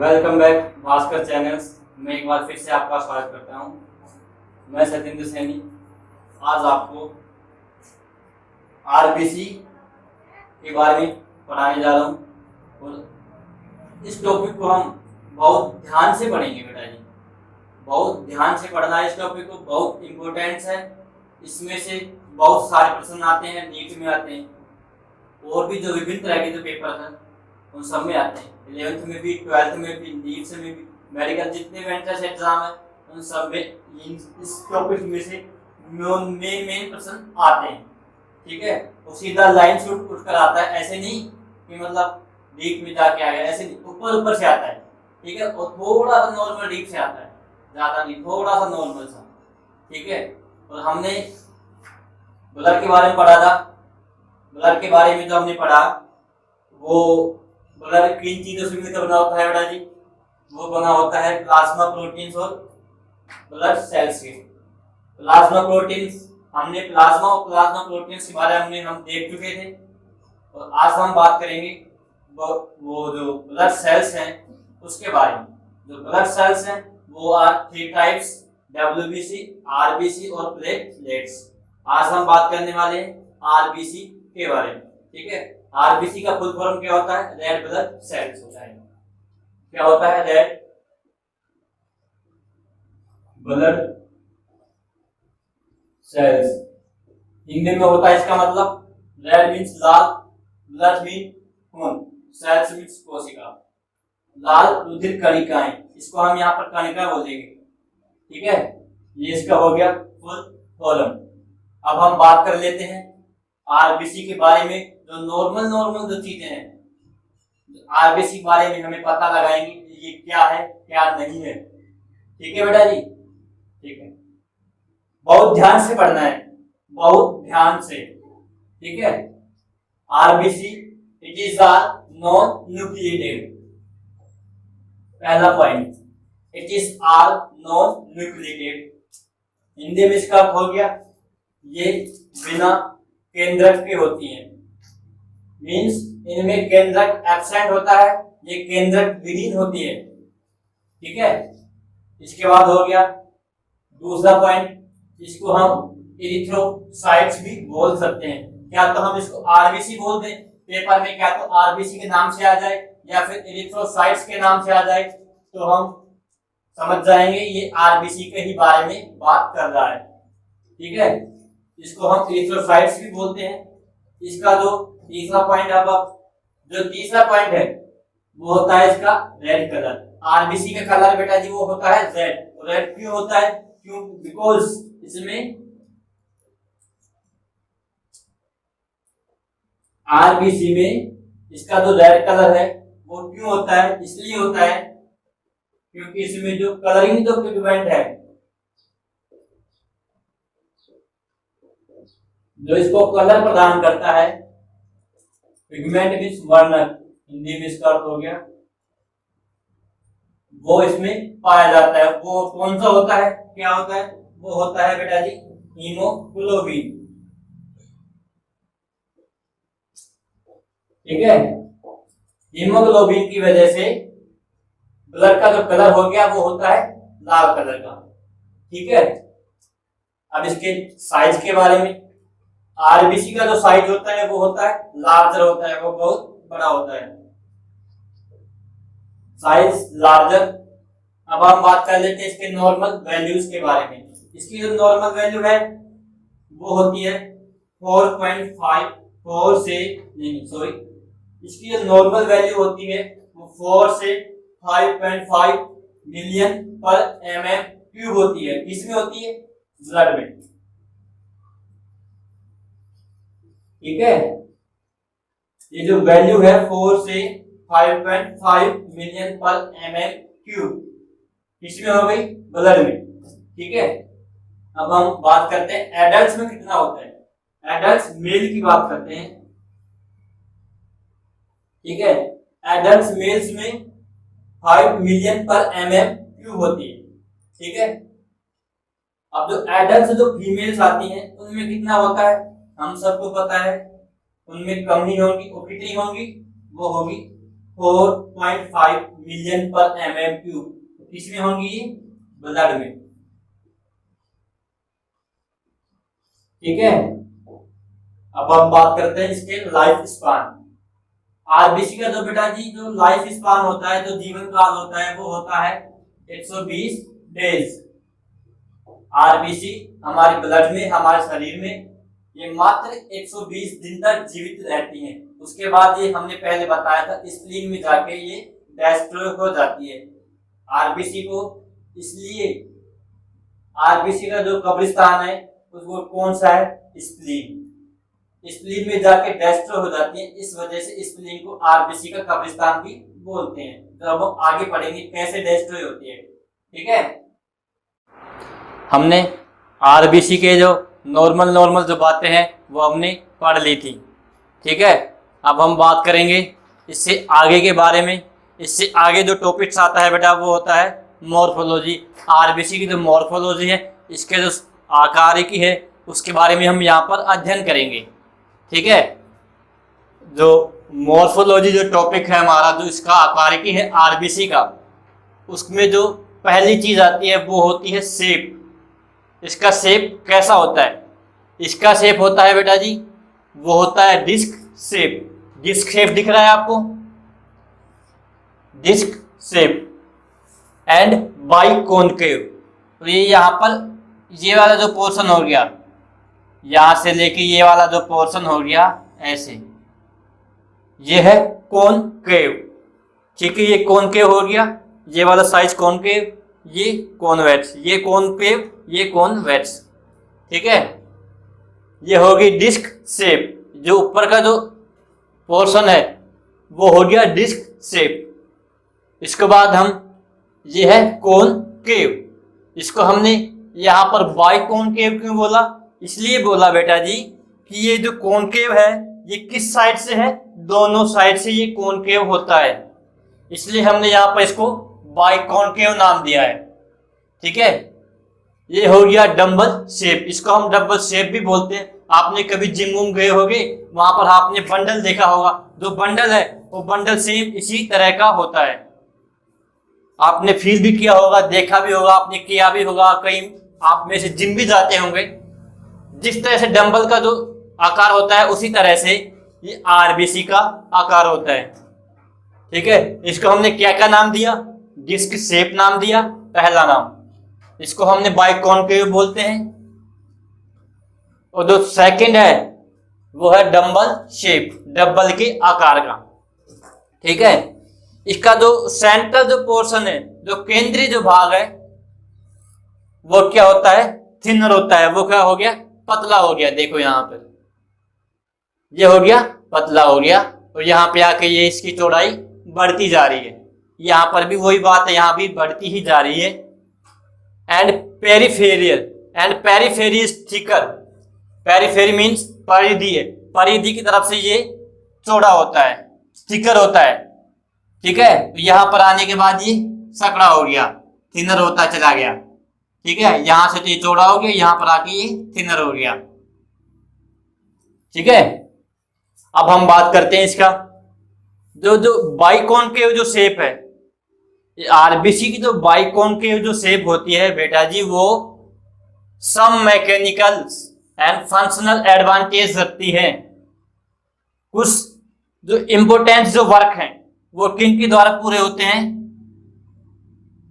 Welcome back Bhaskar channels. मैं एक बार फिर से आपका स्वागत करता हूं। मैं सत्येंद्र सैनी आज आपको आरबीसी के बारे में पढ़ाने जा रहा हूं और इस टॉपिक को हम बहुत ध्यान से पढ़ेंगे बेटा जी। बहुत ध्यान से पढ़ना है इस टॉपिक को, बहुत इम्पोर्टेंट है। इसमें से बहुत सारे प्रश्न आते हैं, नीट में आते हैं और भी जो विभिन्न तरह के जो पेपर हैं उन सब में आते हैं। 11th में भी, 12th में भी, नीट में भी, मेडिकल जितने भी एंट्रेंस एग्जाम है उन सब में इस टॉपिक में से मेन प्रश्न आते हैं। ठीक है, वो सीधा लाइन से उठ कर आता है, ऐसे नहीं कि मतलब डीप में जाके आ गया, ऐसे नहीं, ऊपर से आता है। ठीक है, और थोड़ा सा नॉर्मल डीप से आता है, ज्यादा नहीं, थोड़ा सा नॉर्मल सा। ठीक है, और हमने ब्लड के बारे में पढ़ा था। ब्लड के बारे में जो हमने पढ़ा वो ब्लड किन चीजों से मिलकर बना होता है बेटा जी? वो बना होता है प्लाज्मा प्रोटीन्स और ब्लड सेल्स से। प्लाज्मा प्रोटीन्स हमने प्लाज्मा प्रोटीन्स के बारे में हम देख चुके थे और आज हम बात करेंगे वो जो ब्लड सेल्स हैं उसके बारे में। जो ब्लड सेल्स हैं वो आर 3 टाइप्स, डब्ल्यूबीसी, आरबीसी और प्लेटलेट्स। आज हम बात करने वाले हैं आरबीसी के बारे में। ठीक है, आरबीसी का फुल फॉर्म क्या होता है? रेड ब्लड सेल्स होता है। क्या होता है? Red blood cells. हिंदी में होता है इसका मतलब रेड मीन्स लाल, ब्लड मीन खून, सेल्स मीन्स कोशिका, लाल रुधिर कणिकाएं, इसको हम यहाँ पर कणिका बोलेंगे। ठीक है, ये इसका हो गया फुल फॉर्म। अब हम बात कर लेते हैं आरबीसी के बारे में। जो नॉर्मल जो चीजें हैं आरबीसी के बारे में हमें पता लगाएंगे ये क्या है क्या नहीं है। ठीक है बेटा जी, ठीक है, बहुत ध्यान से पढ़ना है, बहुत ध्यान से। ठीक है, RBC it is a non nucleated. पहला point, it is are non nucleated. Hindi में इसका हो गया ये बिना केंद्रक के होती हैं, मीन्स इनमें केंद्रक एब्सेंट होता है, ये केंद्रक विहीन होती है। ठीक है, इसके बाद हो गया दूसरा पॉइंट, इसको हम इरिथ्रोसाइट्स भी बोल सकते हैं। क्या तो हम इसको आरबीसी बोल दें पेपर में, क्या तो आरबीसी के नाम से आ जाए या फिर इरिथ्रोसाइट्स के नाम से आ जाए तो हम समझ जाएंगे ये आरबीसी के ही बारे में बात कर रहा है। ठीक है, इसको हम इरिथ्रोसाइट्स भी बोलते हैं। इसका जो तीसरा पॉइंट, अब जो तीसरा पॉइंट है वो होता है इसका रेड कलर। आरबीसी का कलर बेटा जी वो होता है रेड। रेड क्यों होता है? क्यों? बिकॉज इसमें आरबीसी में इसका जो रेड कलर है वो क्यों होता है? इसलिए होता है क्योंकि इसमें जो कलरिंग जो पिगमेंट है जो इसको कलर प्रदान करता है, पिगमेंट मींस वर्णक, हिंदी में इसका अर्थ हो गया, वो इसमें पाया जाता है। वो कौन सा होता है? क्या होता है? वो होता है बेटा जी हीमोग्लोबिन। ठीक है, हीमोग्लोबिन की वजह से ब्लड का जो कलर हो गया वो होता है लाल कलर का। ठीक है, अब इसके साइज के बारे में, आरबीसी का जो साइज होता है वो होता है लार्जर होता है, वो बहुत बड़ा होता है, साइज लार्जर। अब हम बात कर लेते हैं इसके नॉर्मल वैल्यूज के बारे में। इसकी जो नॉर्मल वैल्यू है वो होती है 4.5 4 से नहीं सॉरी इसकी जो नॉर्मल वैल्यू होती है वो 4 से 5.5 मिलियन पर mm क्यूब होती है। किसमें होती है? ब्लड में। ठीक है, ये जो वैल्यू है 4 से 5.5 मिलियन पर mm क्यूब इसमें हो गई ब्लड में। ठीक है, अब हम बात करते हैं एडल्ट्स में कितना होता है। एडल्ट्स मेल की बात करते हैं। ठीक है, एडल्ट्स मेल्स में 5 मिलियन पर mm क्यूब होती है। ठीक है, अब जो एडल्ट्स जो फीमेल्स आती हैं उनमें कितना होता है हम सबको पता है, उनमें कम ही होंगी। और कितनी होंगी? वो होगी 4.5 मिलियन पर mm3। किसमें होंगी ये? ब्लड में। ठीक है, अब हम बात करते हैं इसके लाइफ स्पान। आरबीसी का जो बेटा जी जो लाइफ स्पान होता है, जो जीवन काल होता है, वो होता है 120 डेज। आरबीसी हमारे ब्लड में, हमारे शरीर में ये मात्र 120 दिन तक जीवित रहती हैं। उसके बाद ये हमने पहले बताया था स्प्लीन में जाके ये डिस्ट्रॉय हो जाती है आरबीसी को। इसलिए आरबीसी का जो कब्रिस्तान है वो कौन सा है? स्प्लीन। स्प्लीन में जाके डिस्ट्रॉय हो जाती है, इस वजह से स्प्लीन को आरबीसी का कब्रिस्तान भी बोलते हैं। तो अब हम आगे पढ़ेंगे कैसे डिस्ट्रॉय होती है। ठीक है, हमने आरबीसी के जो नॉर्मल जो बातें हैं वो हमने पढ़ ली थी। ठीक है, अब हम बात करेंगे इससे आगे के बारे में। इससे आगे जो टॉपिक्स आता है बेटा वो होता है मॉर्फोलॉजी। आरबीसी की जो मॉर्फोलॉजी है, इसके जो आकारिकी है, उसके बारे में हम यहाँ पर अध्ययन करेंगे। ठीक है, जो मॉर्फोलॉजी जो टॉपिक है हमारा, जो इसका आकारिकी है आरबीसी का, उसमें जो पहली चीज आती है वो होती है शेप। इसका शेप कैसा होता है? इसका शेप होता है बेटा जी, वो होता है डिस्क शेप। डिस्क शेप दिख रहा है आपको? Disc shape and biconcave. तो ये यहाँ पर ये वाला जो पोर्शन हो गया, यहां से लेके ये वाला जो पोर्शन हो गया ऐसे, ये है कॉनकेव। ठीक है, ये कॉनकेव हो गया, ये वाला साइज कॉनकेव, ये कॉन्वेक्स, ये कॉनकेव, ये कॉन्वेक्स। ठीक है, ये होगी डिस्क शेप। जो ऊपर का जो पोर्शन है वो हो गया डिस्क शेप। इसके बाद हम, ये है कॉनकेव। इसको हमने यहाँ पर बाइकॉन्केव क्यों बोला? इसलिए बोला बेटा जी कि ये जो कॉनकेव है ये किस साइड से है? दोनों साइड से ये कॉनकेव होता है, इसलिए हमने यहाँ पर इसको बाइकॉन्केव नाम दिया है। ठीक है, ये हो गया डंबल शेप। इसको हम डंबल शेप भी बोलते हैं। आपने कभी जिम वुम गए होगे, वहां पर आपने बंडल देखा होगा। जो बंडल है वो बंडल सेम इसी तरह का होता है। आपने फील भी किया होगा, देखा भी होगा, आपने किया भी होगा। कहीं आप में से जिम भी जाते होंगे। जिस तरह से डंबल का जो आकार होता है उसी तरह से ये आरबीसी का आकार होता है। ठीक है, इसको हमने क्या क्या नाम दिया? डिस्क शेप नाम दिया, पहला नाम। इसको हमने बाइकॉन्केव बोलते हैं। और जो सेकंड है वो है डंबल शेप, डंबल के आकार का। ठीक है, इसका जो सेंट्रल जो पोर्शन है, जो केंद्रीय जो भाग है, वो क्या होता है? थिनर होता है। वो क्या हो गया? पतला हो गया। देखो यहाँ पर ये हो गया पतला हो गया, और यहाँ पे आके ये इसकी चौड़ाई बढ़ती जा रही है। यहाँ पर भी वही बात है, यहाँ भी बढ़ती ही जा रही है। And peripheral, and periphery is thicker. Periphery means परिधि है, परिधि की तरफ से ये चौड़ा होता है, थिकर होता है। ठीक है, तो यहाँ पर आने के बाद ये सकड़ा हो गया, थिनर होता चला गया। ठीक है, यहां से तो ये चौड़ा हो गया, यहां पर आके ये थिनर हो गया। ठीक है, अब हम बात करते हैं इसका जो बाइकॉन्केव जो शेप है, आरबीसी की जो बाइकॉन्केव जो शेप होती है बेटा जी, वो some mechanical and functional advantage रखती है। कुछ जो इंपोर्टेंट जो वर्क हैं वो किन के द्वारा पूरे होते हैं?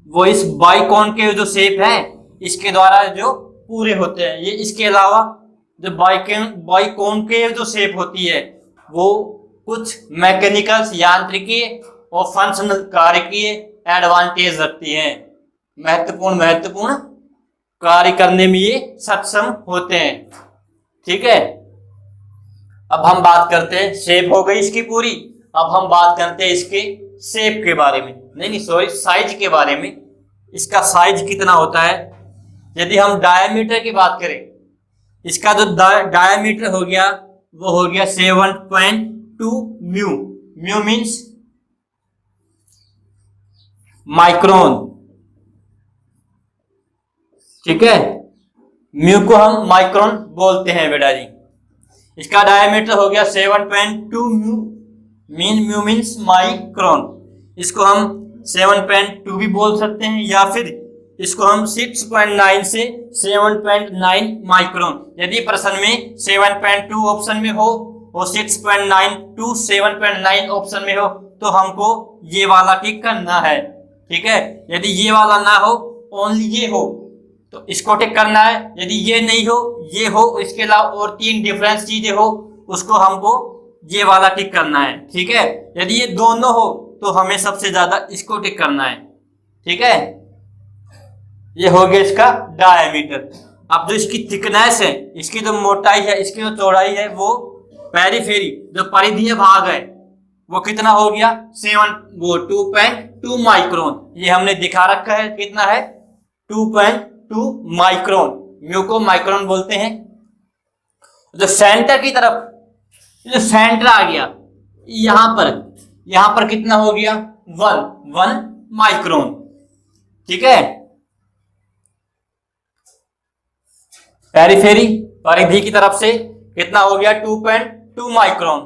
वो इस बाइकॉन्केव जो शेप है इसके द्वारा जो पूरे होते हैं। ये इसके अलावा जो बाइकॉन्केव जो शेप होती है वो कुछ मैकेनिकल यांत्रिकी और फंक्शनल कार्यकीय एडवांटेज रखती है। महत्वपूर्ण कार्य करने में ये सक्षम होते हैं। ठीक है, अब हम बात करते हैं, शेप हो गई इसकी पूरी। अब हम बात करते हैं इसके शेप के बारे में, नहीं सॉरी, साइज के बारे में। इसका साइज कितना होता है? यदि हम डायमीटर की बात करें, इसका जो डायमीटर हो गया वो हो गया 7.2 म्यू। Mu means micron. ठीक है, म्यू को हम माइक्रोन बोलते हैं बेटा जी। इसका डायमीटर हो गया 7.2 mu. Mean mu means micron. इसको हम 7.2 भी बोल सकते हैं या फिर इसको हम 6.9 से 7.9 माइक्रोन। यदि प्रश्न में 7.2 ऑप्शन में हो और 6.9 टू 7.9 ऑप्शन में हो तो हमको ये वाला टिक करना है। ठीक है, यदि ये वाला ना हो, ओनली ये हो तो इसको टिक करना है। यदि ये नहीं हो, ये हो, इसके अलावा और 3 डिफरेंस चीजें हो, उसको हमको ये वाला टिक करना है। ठीक है, यदि ये दोनों हो तो हमें सबसे ज्यादा इसको टिक करना है। ठीक है, ये हो गया इसका डायमीटर। अब जो इसकी थिकनेस है, इसकी जो मोटाई है, इसकी जो चौड़ाई है, वो पेरिफेरी जो परिधीय भाग है वो कितना हो गया 2.2 माइक्रोन। ये हमने दिखा रखा है, कितना है 2.2 माइक्रोन। म्यू को माइक्रोन बोलते हैं। जो सेंटर की तरफ, जो सेंटर आ गया यहां पर कितना हो गया 1 माइक्रोन। ठीक है, पेरिफेरी परिधि की तरफ से कितना हो गया 2.2 माइक्रोन।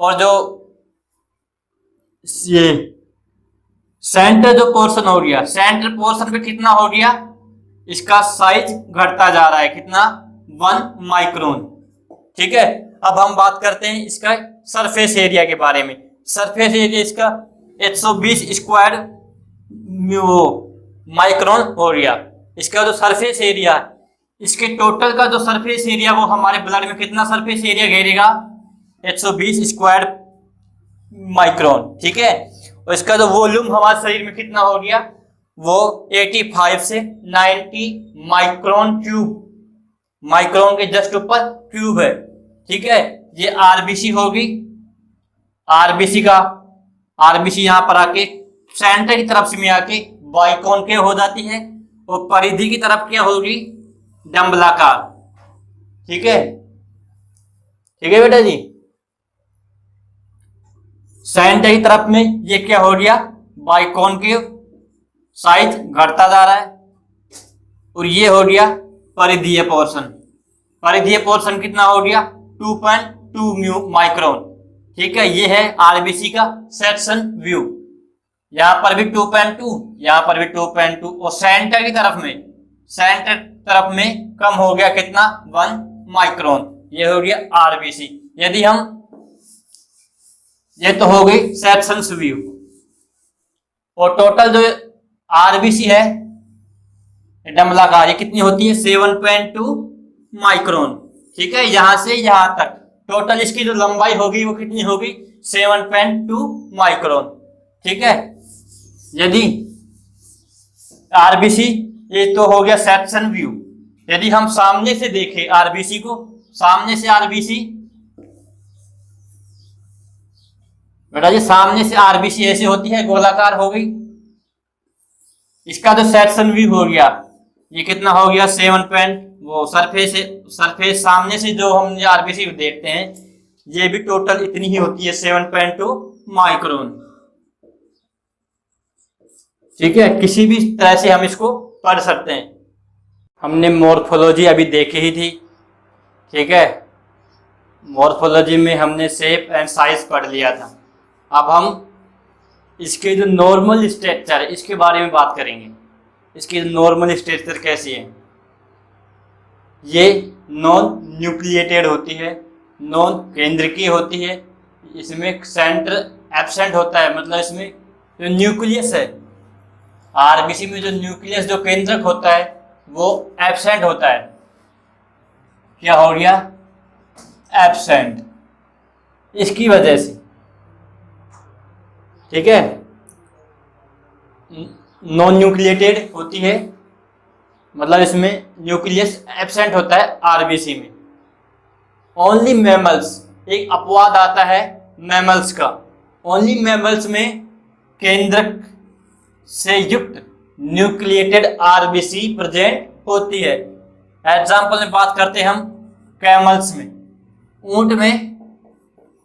और जो ये सेंटर जो पोर्शन हो गया, सेंटर पोर्शन पे कितना हो गया, इसका साइज घटता जा रहा है, कितना 1 माइक्रोन। ठीक है, अब हम बात करते हैं इसका सरफेस एरिया के बारे में। सरफेस एरिया इसका 120 स्क्वायर माइक्रोन हो गया। इसका जो सरफेस एरिया है, इसके टोटल का जो सरफेस एरिया वो हमारे ब्लड में कितना सरफेस एरिया घेरेगा 120 स्क्वायर माइक्रोन। ठीक है, और इसका जो वॉल्यूम हमारे शरीर में कितना हो गया वो 85 से 90 माइक्रोन क्यूब। माइक्रोन के जस्ट ऊपर क्यूब है। ठीक है, ये आरबीसी होगी। आरबीसी यहां पर आके सेंटर की तरफ से में आके बाइकॉनकेव हो जाती है और परिधि की तरफ क्या होगी डंबलाकार। ठीक है, ठीक है बेटा जी। सेंटर की तरफ में ये क्या हो गया बाइकॉनकेव, साइज घटता जा रहा है। और ये हो गया परिधीय पोर्शन। परिधीय पोर्शन कितना हो गया 2.2 म्यू माइक्रोन। ठीक है, ये है आरबीसी का सेक्शन व्यू। यहां पर भी 2.2, यहां पर भी 2.2 और सेंटर की तरफ में कम हो गया कितना 1 माइक्रोन। ये हो गया आरबीसी। यदि हम, ये तो हो गई सेक्शंस व्यू। और टोटल जो आरबीसी है डंबलाकार, ये कितनी होती है 7.2 माइक्रोन। ठीक है, यहां से यहां तक टोटल इसकी जो लंबाई होगी वो कितनी होगी 7.2 माइक्रोन। ठीक है, यदि आरबीसी, ये तो हो गया सेक्शन व्यू। यदि हम सामने से देखें आरबीसी को, सामने से आरबीसी, बेटा जी सामने से आरबीसी ऐसे होती है, गोलाकार हो गई। इसका जो सेक्शन व्यू हो गया ये कितना हो गया 7. वो सरफेस सामने से जो हम आरबीसी देखते हैं ये भी टोटल इतनी ही होती है 7.2 माइक्रोन। ठीक है, किसी भी तरह से हम इसको पढ़ सकते हैं। हमने मॉर्फोलॉजी अभी देखी ही थी। ठीक है, मॉर्फोलॉजी में हमने शेप एंड साइज पढ़ लिया था। अब हम इसके जो नॉर्मल स्ट्रक्चर है इसके बारे में बात करेंगे। इसकी नॉर्मल स्ट्रक्चर कैसी है। ये नॉन न्यूक्लिएटेड होती है, नॉन केंद्रकीय होती है। इसमें सेंटर एब्सेंट होता है, मतलब इसमें जो न्यूक्लियस है आरबीसी में, जो न्यूक्लियस जो केंद्रक होता है वो एब्सेंट होता है। क्या हो गया एब्सेंट, इसकी वजह से। ठीक है, नॉन न्यूक्लिएटेड होती है, मतलब इसमें न्यूक्लियस एब्सेंट होता है आरबीसी में। ओनली मैमल्स, एक अपवाद आता है मैमल्स का। ओनली मैमल्स में केंद्रक से युक्त न्यूक्लिएटेड आरबीसी प्रेजेंट होती है। एग्जाम्पल में बात करते हैं हम कैमल्स में। ऊंट में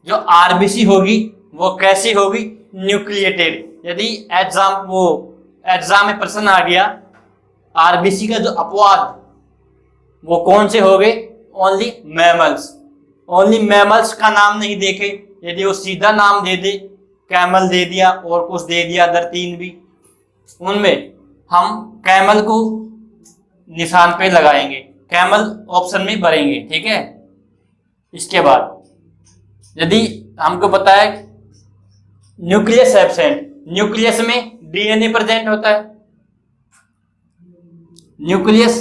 जो आरबीसी होगी वो कैसी होगी न्यूक्लिएटेड। यदि एग्जाम में प्रश्न आ गया आरबीसी का जो अपवाद वो कौन से हो गए ओनली मैमल्स। ओनली मैमल्स का नाम नहीं देखे यदि वो सीधा नाम दे दे, कैमल दे दिया और कुछ दे दिया अदर 3 भी, उनमें हम कैमल को निशान पे लगाएंगे, कैमल ऑप्शन में भरेंगे, ठीक है। इसके बाद यदि हमको पता है न्यूक्लियस एब्सेंट, न्यूक्लियस में डीएनए प्रेजेंट होता है, न्यूक्लियस,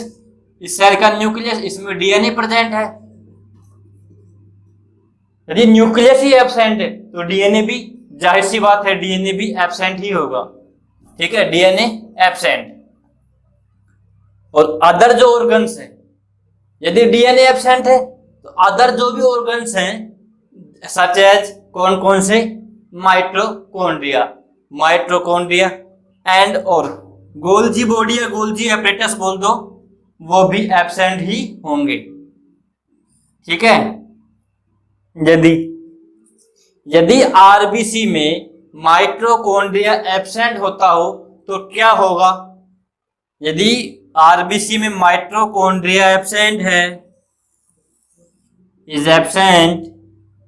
इस सेल का न्यूक्लियस, इसमें डीएनए प्रेजेंट है। यदि न्यूक्लियस ही एब्सेंट है तो डीएनए भी, जाहिर सी बात है, डीएनए भी एब्सेंट ही होगा, ठीक है, डीएनए एब्सेंट। और अदर जो ऑर्गन्स हैं, यदि डीएनए एब्सेंट है तो अदर जो भी ऑर्गन्स हैं सच एज कौन कौन से, माइटोकॉन्ड्रिया, माइटोकॉन्ड्रिया एंड और गोल्जी बॉडी या गोल्जी एपरेटस बोल दो, वो भी एब्सेंट ही होंगे, ठीक है। यदि आरबीसी में माइटोकॉन्ड्रिया एब्सेंट होता हो तो क्या होगा? यदि आरबीसी में माइटोकॉन्ड्रिया एब्सेंट है, इज एब्सेंट,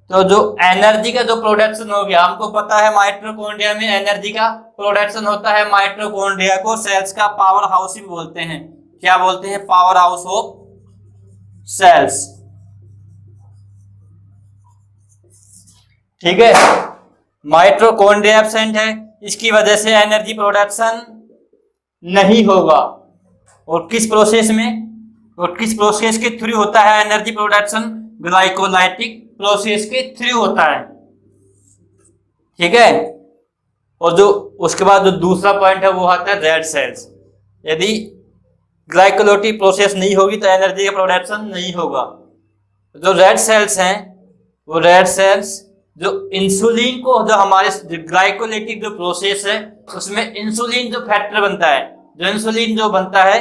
तो जो एनर्जी का जो प्रोडक्शन हो गया, हमको पता है माइटोकॉन्ड्रिया में एनर्जी का प्रोडक्शन होता है। माइटोकॉन्ड्रिया को सेल्स का पावर हाउस भी बोलते हैं। क्या बोलते हैं? पावर हाउस ऑफ सेल्स, ठीक है। माइटोकॉन्ड्रिया एब्सेंट है, इसकी वजह से एनर्जी प्रोडक्शन नहीं होगा। और किस प्रोसेस में, और किस प्रोसेस के थ्रू होता है एनर्जी प्रोडक्शन? ग्लाइकोलाइटिक प्रोसेस के थ्रू होता है, ठीक है। और जो उसके बाद जो दूसरा पॉइंट है वो आता है रेड सेल्स। यदि ग्लाइकोलाइटिक प्रोसेस नहीं होगी तो एनर्जी का प्रोडक्शन नहीं होगा। जो रेड सेल्स हैं, वो रेड सेल्स जो इंसुलिन को, जो हमारे ग्लाइकोलाइटिक जो प्रोसेस है उसमें इंसुलिन जो फैक्टर बनता है, जो इंसुलिन जो बनता है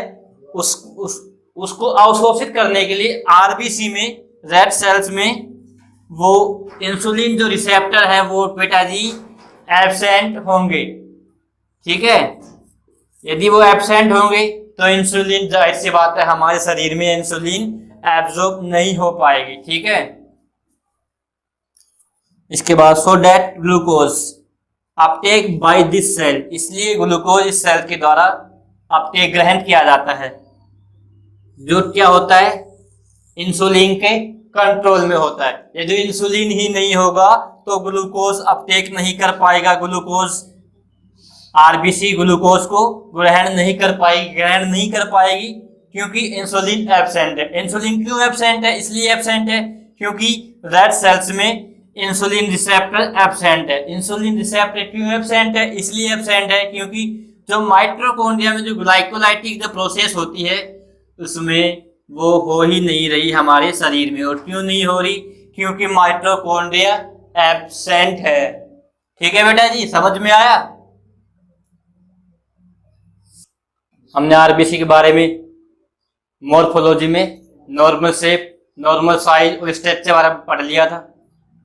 उसको अवशोषित करने के लिए आरबीसी में, रेड सेल्स में वो इंसुलिन जो रिसेप्टर है वो पिताजी एब्सेंट होंगे, ठीक है। यदि वो एब्सेंट होंगे तो इंसुलिन, जाहिर सी बात है, हमारे शरीर में इंसुलिन एब्जॉर्ब नहीं हो पाएगी, ठीक है। इसके बाद so that glucose uptake by this cell, इसलिए ग्लूकोज इस सेल के द्वारा अपटेक, ग्रहण किया जाता है, जो क्या होता है? इंसुलिन के कंट्रोल में होता है। यदि इंसुलिन ही नहीं होगा तो ग्लूकोज अपटेक नहीं कर पाएगा, ग्लूकोज, आरबीसी ग्लूकोज को ग्रहण नहीं कर पाएगी, क्योंकि इंसुलिन एब्सेंट है। इंसुलिन क्यों एब्सेंट है? इसलिए एब्सेंट है क्योंकि रेड सेल्स में इंसुलिन रिसेप्टर एब्सेंट है। इंसुलिन रिसेप्टर क्यों एब्सेंट है? इसलिए एब्सेंट है क्योंकि जो माइटोकॉन्ड्रिया में जो ग्लाइकोलाइटिक जो प्रोसेस होती है उसमें वो हो ही नहीं रही हमारे शरीर में। और क्यों नहीं हो रही? क्योंकि माइटोकॉन्ड्रिया एब्सेंट है, ठीक है बेटा जी, समझ में आया? हमने आरबीसी के बारे में मॉर्फोलॉजी में नॉर्मल शेप, नॉर्मल साइज और स्ट्रक्चर के बारे में पढ़ लिया था।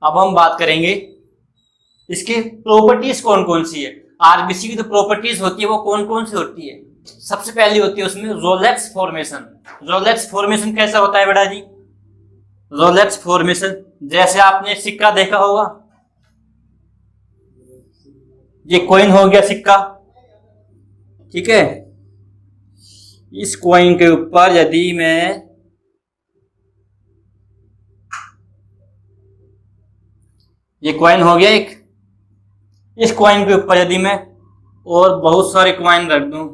अब हम बात करेंगे इसकी प्रॉपर्टीज कौन कौन सी है। आरबीसी की जो प्रॉपर्टीज होती है वो कौन कौन सी होती है? सबसे पहली होती है उसमें रोलेक्स फॉर्मेशन। रोलेक्स फॉर्मेशन कैसा होता है बेटा जी? रोलेक्स फॉर्मेशन, जैसे आपने सिक्का देखा होगा, ये कॉइन हो गया सिक्का, ठीक है। इस कॉइन के ऊपर यदि मैं ये कॉइन हो गया एक, इस कॉइन के ऊपर यदि मैं और बहुत सारे कॉइन रख दूं,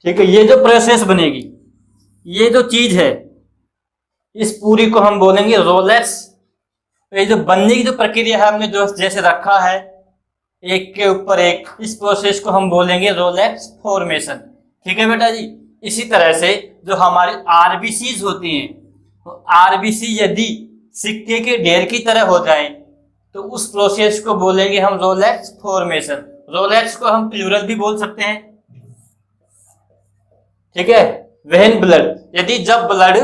ठीक है, ये जो प्रोसेस बनेगी, ये जो चीज है, इस पूरी को हम बोलेंगे रोलेक्स। ये जो बनने की जो प्रक्रिया है, हमने जो जैसे रखा है एक के ऊपर एक, इस प्रोसेस को हम बोलेंगे रोलेक्स फॉर्मेशन, ठीक है बेटा जी। इसी तरह से जो हमारी आरबीसीज होती हैं, तो आरबीसी यदि सिक्के के ढेर की तरह हो जाए तो उस प्रोसेस को बोलेंगे हम रोलेक्स फॉर्मेशन। रोलेक्स को हम प्लूरल भी बोल सकते हैं, ठीक है। व्हेन ब्लड, यदि जब ब्लड,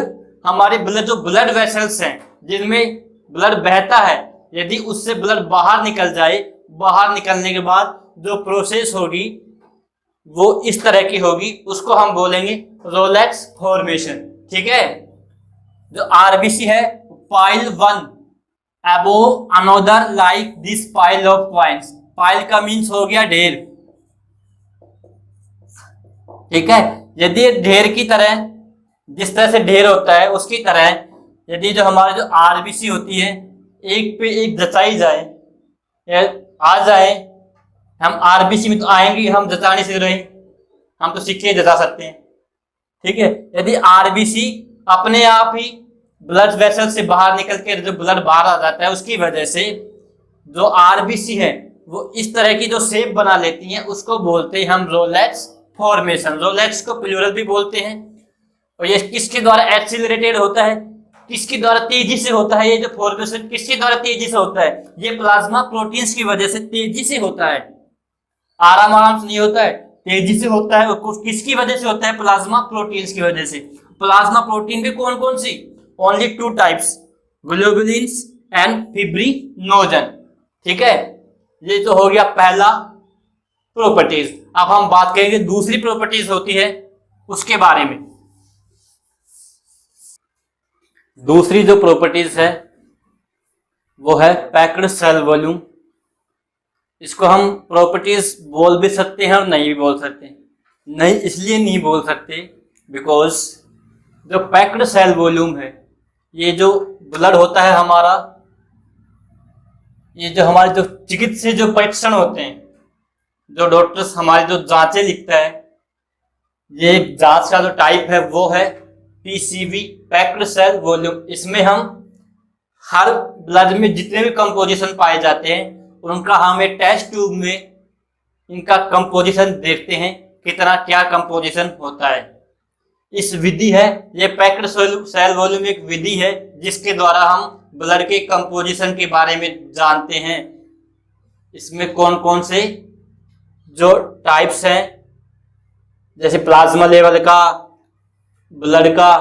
हमारे ब्लड जो ब्लड वेसल्स हैं जिनमें ब्लड बहता है, यदि उससे ब्लड बाहर निकल जाए, बाहर निकलने के बाद जो प्रोसेस होगी वो इस तरह की होगी, उसको हम बोलेंगे रोलेक्स फॉर्मेशन। ठीक है, जो आरबीसी है pile one above another like this pile of points. Pile का मीन्स हो गया ढेर। ठीक है, यदि ढेर की तरह, जिस तरह से ढेर होता है उसकी तरह यदि जो हमारे जो आरबीसी होती है एक पे एक जचाई जाए या आ जाए, हम आरबीसी में तो आएंगे, हम जचा नहीं सीख रहे, हम तो सीख के जचा सकते हैं। ठीक है, यदि आरबीसी अपने आप ही ब्लड वेसल से बाहर निकल के जो ब्लड बाहर आ जाता है, उसकी वजह से जो आरबीसी है वो इस तरह की जो शेप बना लेती हैं, उसको बोलते हैं हम रोलेक्स फॉर्मेशन। रोलेक्स को प्लूरल भी बोलते हैं। और ये किसके द्वारा एक्सिलरेटेड होता है, किसके द्वारा तेजी से होता है, ये जो फॉर्मेशन किसके द्वारा तेजी से होता है, ये प्लाज्मा प्रोटीन्स की वजह से तेजी से होता है, आराम आराम से नहीं होता है, तेजी से होता है। और किसकी वजह से होता है, प्लाज्मा प्रोटीन्स की वजह से। प्लाज्मा प्रोटीन के कौन कौन सी, only two types, globulins and fibrinogen. ठीक है, ये तो हो गया पहला प्रॉपर्टीज। अब हम बात करेंगे दूसरी प्रॉपर्टीज होती है उसके बारे में। दूसरी जो प्रॉपर्टीज है वो है पैक्ड सेल वॉल्यूम। इसको हम प्रॉपर्टीज बोल भी सकते हैं और नहीं भी बोल सकते। नहीं इसलिए नहीं बोल सकते बिकॉज जो पैक्ड सेल वॉल्यूम है, ये जो ब्लड होता है हमारा, ये जो हमारे जो चिकित्सीय जो परीक्षण होते हैं, जो डॉक्टर्स हमारे जो जांचें लिखता है, ये जांच का जो टाइप है वो है पीसीवी पैक्ड सेल वॉल्यूम। इसमें हम हर ब्लड में जितने भी कंपोजिशन पाए जाते हैं उनका हम एक टेस्ट ट्यूब में इनका कंपोजिशन देखते हैं, कितना क्या कंपोजिशन होता है। इस विधि है, ये पैक्ड सेल वॉल्यूम एक विधि है जिसके द्वारा हम ब्लड के कंपोजिशन के बारे में जानते हैं। इसमें कौन कौन से जो टाइप्स हैं, जैसे प्लाज्मा लेवल का, ब्लड का,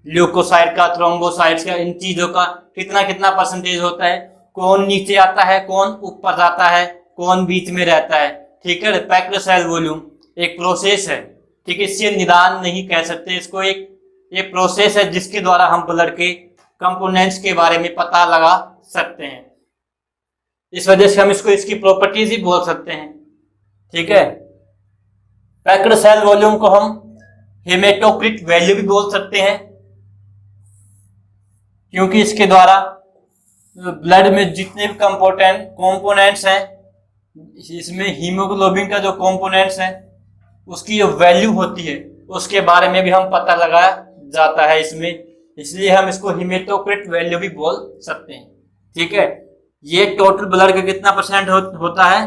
ल्यूकोसाइट का, थ्रोम्बोसाइट्स का, इन चीजों का कितना कितना परसेंटेज होता है, कौन नीचे आता है, कौन ऊपर जाता है, कौन बीच में रहता है। ठीक है, पैक्ड सेल वॉल्यूम एक प्रोसेस है। ठीक है, इससे निदान नहीं कह सकते इसको, एक प्रोसेस है जिसके द्वारा हम ब्लड के कंपोनेंट्स के बारे में पता लगा सकते हैं। इस वजह से हम इसको इसकी प्रॉपर्टीज ही बोल सकते हैं। ठीक है, पैक्ड सेल वॉल्यूम को हम हेमेटोक्रिट वैल्यू भी बोल सकते हैं, क्योंकि इसके द्वारा ब्लड में जितने भी कंपोनेंट्स हैं, इसमें हीमोग्लोबिन का जो कंपोनेंट्स हैं उसकी जो वैल्यू होती है उसके बारे में भी हम पता लगाया जाता है इसमें, इसलिए हम इसको हेमेटोक्रिट वैल्यू भी बोल सकते हैं। ठीक है, ये टोटल ब्लड का कितना परसेंट होता है,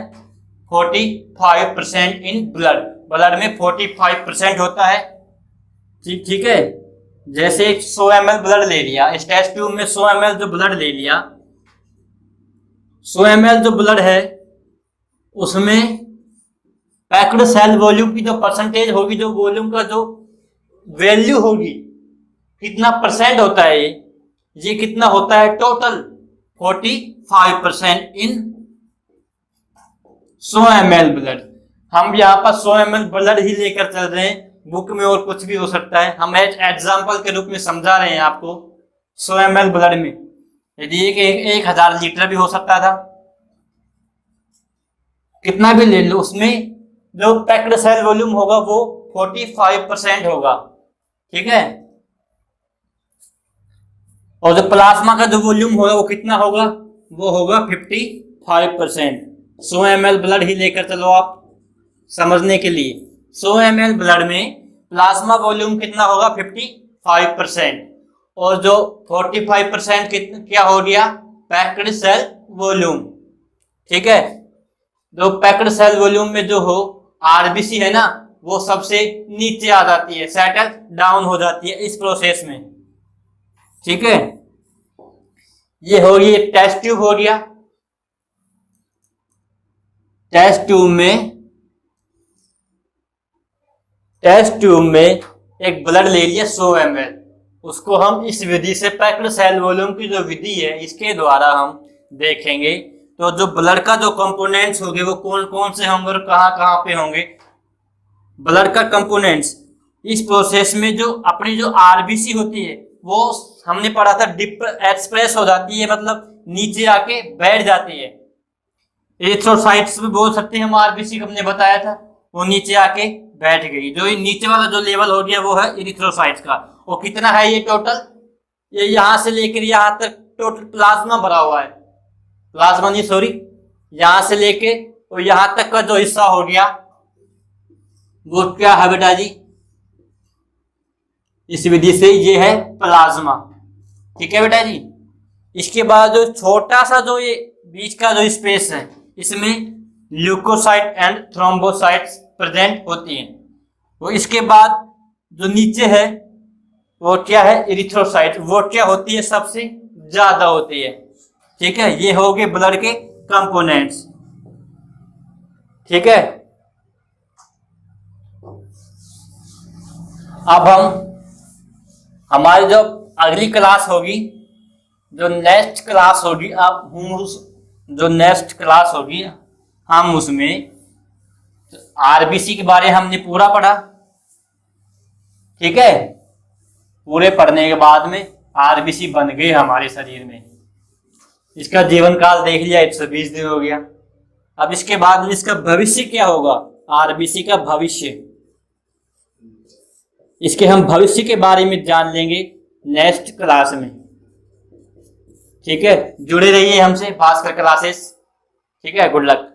45% इन ब्लड में 45% होता है। ठीक है, जैसे 100 ml ब्लड ले लिया, इस टेस्ट ट्यूब में 100 ml जो ब्लड ले लिया, 100 ml जो ब्लड है उसमें पैक्ड सेल वॉल्यूम की जो परसेंटेज होगी, जो वॉल्यूम का जो वैल्यू होगी, कितना परसेंट होता है, ये कितना होता है, टोटल 45% इन 100 ml ब्लड। हम यहाँ पर 100 ml ब्लड ही लेकर चल रहे हैं, बुक में और कुछ भी हो सकता है, हम एग्जाम्पल के रूप में समझा रहे हैं आपको। 100 ml ब्लड में यदि 1000 लीटर भी हो सकता था, कितना भी ले लो, उसमें जो पैक्ड सेल वॉल्यूम होगा वो 45% होगा। ठीक है, और जो प्लाज्मा का जो वॉल्यूम होगा वो कितना होगा, वो होगा 55%। 100 ml ब्लड ही लेकर चलो आप समझने के लिए। 100 ml ब्लड में प्लाज्मा वॉल्यूम कितना होगा, 55%, और जो 45% क्या हो गया, पैक्ड सेल वॉल्यूम। ठीक है, जो पैक्ड सेल वॉल्यूम में जो हो आरबीसी है ना, वो सबसे नीचे आ जाती है, सेटल डाउन हो जाती है इस प्रोसेस में। ठीक है, ये हो गई एक टेस्ट ट्यूब हो गया। टेस्ट ट्यूब में एक ब्लड ले लिया 100 ml, उसको हम इस विधि से पैक्ड सेल वॉल्यूम की जो विधि है इसके द्वारा हम देखेंगे तो जो ब्लड का जो कंपोनेंट्स होंगे वो कौन कौन से होंगे और कहाँ कहाँ पे होंगे, ब्लड का कंपोनेंट्स, इस प्रोसेस में जो अपनी जो आरबीसी होती है वो हमने पढ़ा था एक्सप्रेस हो जाती है, मतलब नीचे आके बैठ जाती है। एरिथ्रोसाइट्स में बोल सकते हैं हम, आरबीसी को हमने बताया था, वो नीचे आके बैठ गई। जो ये नीचे वाला जो लेवल हो गया वो है एरिथ्रोसाइट्स का। और कितना है ये टोटल, ये यहां से लेकर यहां तक टोटल प्लाज्मा भरा हुआ है, प्लाज्मा नहीं सॉरी, यहां से लेके और यहां तक का जो हिस्सा हो गया वो क्या है बेटा जी, इस विधि से ये है प्लाज्मा। ठीक है बेटा जी। इसके बाद जो छोटा सा जो ये बीच का जो स्पेस है, इसमें ल्यूकोसाइट एंड थ्रोम्बोसाइट्स प्रेजेंट होती हैं। वो इसके बाद जो नीचे है वो क्या है, एरिथ्रोसाइट, वो क्या होती है, सबसे ज्यादा होती है। ठीक है, ये हो गए ब्लड के कंपोनेंट्स। ठीक है, अब हमारी जो अगली क्लास होगी, जो नेक्स्ट क्लास होगी, जो नेक्स्ट क्लास होगी हम उसमें आरबीसी के बारे में हमने पूरा पढ़ा। ठीक है, पूरे पढ़ने के बाद में आरबीसी बन गए हमारे शरीर में, इसका जीवन काल देख लिया, 120 दिन हो गया। अब इसके बाद में इसका भविष्य क्या होगा, आरबीसी का भविष्य, इसके हम भविष्य के बारे में जान लेंगे नेक्स्ट क्लास में। ठीक है, जुड़े रहिए हमसे भास्कर क्लासेस। ठीक है, गुड लक।